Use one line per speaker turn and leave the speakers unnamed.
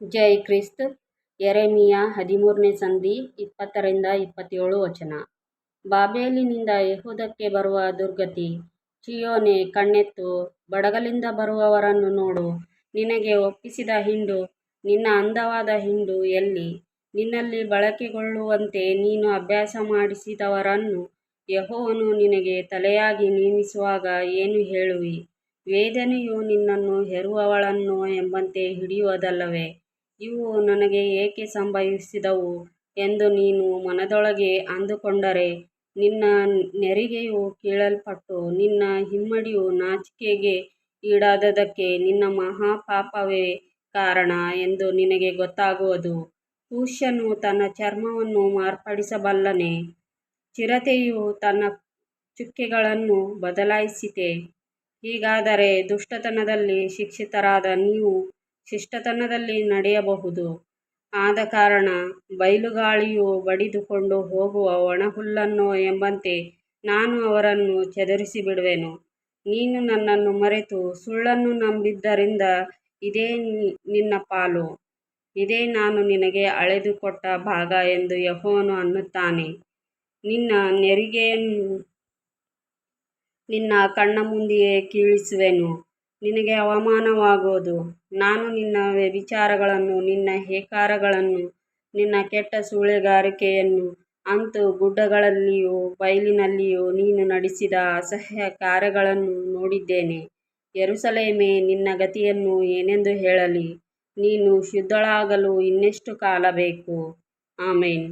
ಜೈ Christ. ಯೆರೆಮೀಯ 13ನೇ ಸಂಧಿ 20-27 ವಚನ. ಬಾಬೆಲಿನಿಂದ ಯೆಹೂದಕ್ಕೆ ಬರುವ ದುರ್ಗತಿ. ಚೀಯೋನೇ, ಕಣ್ಣೆತ್ತು, ಬಡಗಲಿಂದ ಬರುವವರನ್ನು ನೋಡು. ನಿನಗೆ ಒಪ್ಪಿಸಿದ ಹಿಂಡು, ನಿನ್ನ ಅಂದವಾದ ಹಿಂಡು ಎಲ್ಲಿ? ನಿನ್ನಲ್ಲಿ ಬಳಕೆಗೊಳ್ಳುವಂತೆ ನೀನು ಅಭ್ಯಾಸ ಮಾಡಿಸಿದವರನ್ನು ಯೆಹೋವನು ನಿನಗೆ ತಲೆಯಾಗಿ ನೇಮಿಸುವಾಗ ಏನು ಹೇಳುವಿ? ವೇದನೆಯು ನಿನ್ನನ್ನು ಹೆರುವವಳನ್ನು ಎಂಬಂತೆ ಹಿಡಿಯುವುದಲ್ಲವೇ? ಇವು ನನಗೆ ಏಕೆ ಸಂಭವಿಸಿದವು ಎಂದು ನೀನು ಮನದೊಳಗೆ ಅಂದುಕೊಂಡರೆ, ನಿನ್ನ ನೆರಿಗೆಯು ಕೀಳಲ್ಪಟ್ಟು ನಿನ್ನ ಹಿಮ್ಮಡಿಯು ನಾಚಿಕೆಗೆ ಈಡಾದದ್ದಕ್ಕೆ ನಿನ್ನ ಮಹಾಪಾಪವೇ ಕಾರಣ ಎಂದು ನಿನಗೆ ಗೊತ್ತಾಗುವುದು. ಕೂಷ್ಯನು ತನ್ನ ಚರ್ಮವನ್ನು ಮಾರ್ಪಡಿಸಬಲ್ಲನೇ? ಚಿರತೆಯು ತನ್ನ ಚುಕ್ಕೆಗಳನ್ನು ಬದಲಾಯಿಸಿತೇ? ಹೀಗಾದರೆ ದುಷ್ಟತನದಲ್ಲಿ ಶಿಕ್ಷಿತರಾದ ನೀವು ಶಿಷ್ಟತನದಲ್ಲಿ ನಡೆಯಬಹುದು. ಆದಕಾರಣ ಬಯಲುಗಾಳಿಯು ಬಡಿದುಕೊಂಡು ಹೋಗುವ ಒಣಹುಲ್ಲನ್ನೋ ಎಂಬಂತೆ ನಾನು ಅವರನ್ನು ಚದುರಿಸಿಬಿಡುವೆನು. ನೀನು ನನ್ನನ್ನು ಮರೆತು ಸುಳ್ಳನ್ನು ನಂಬಿದ್ದರಿಂದ ಇದೇ ನಿನ್ನ ಪಾಲು, ಇದೇ ನಾನು ನಿನಗೆ ಅಳೆದು ಕೊಟ್ಟ ಭಾಗ ಎಂದು ಯೆಹೋವನು ಅನ್ನುತ್ತಾನೆ. ನಿನ್ನ ನೆರಿಗೆಯನ್ನು ನಿನ್ನ ಕಣ್ಣ ಮುಂದೆಯೇ ಕೀಳಿಸುವೆನು, ನಿನಗೆ ಅವಮಾನವಾಗುವುದು. ನಾನು ನಿನ್ನ ವ್ಯಭಿಚಾರಗಳನ್ನು, ನಿನ್ನ ಹೇಕಾರಗಳನ್ನು, ನಿನ್ನ ಕೆಟ್ಟ ಸೂಳೆಗಾರಿಕೆಯನ್ನು, ಅಂತು ಗುಡ್ಡಗಳಲ್ಲಿಯೂ ಬಯಲಿನಲ್ಲಿಯೂ ನೀನು ನಡೆಸಿದ ಅಸಹ್ಯ ಕಾರ್ಯಗಳನ್ನು ನೋಡಿದ್ದೇನೆ. ಯೆರೂಸಲೇಮೇ, ನಿನ್ನ ಗತಿಯನ್ನು ಏನೆಂದು ಹೇಳಲಿ? ನೀನು ಶುದ್ಧಳಾಗಲು ಇನ್ನೆಷ್ಟು ಕಾಲ ಬೇಕು? ಆಮೆನ್.